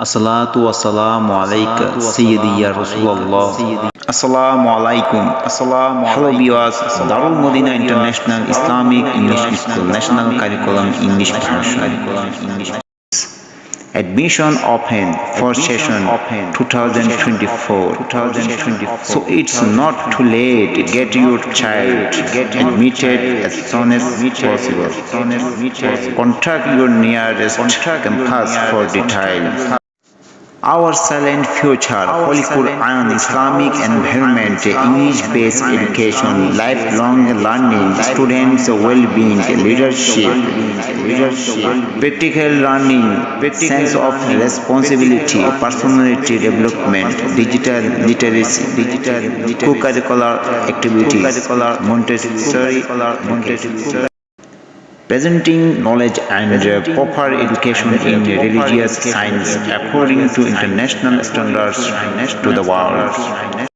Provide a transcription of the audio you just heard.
আসসালাতু ওয়াসসালামু আলাইকা সাইয়্যিদি ইয়া রাসূলুল্লাহ। আসসালামু আলাইকুম। Hello viewers, Darul Madina international Islamic English school national curriculum English version admission open for session 2024. So it's not too late. Get your child admitted as soon as possible. Contact your nearest campus for details. Our Silent Future, Holy Quran, Islamic Environment, English-based education, lifelong learning, students' well-being, leadership, practical learning, sense of responsibility, personality development, digital literacy, co-curricular activities, Montessori, presenting knowledge and proper education in religious science according to international standards to the world.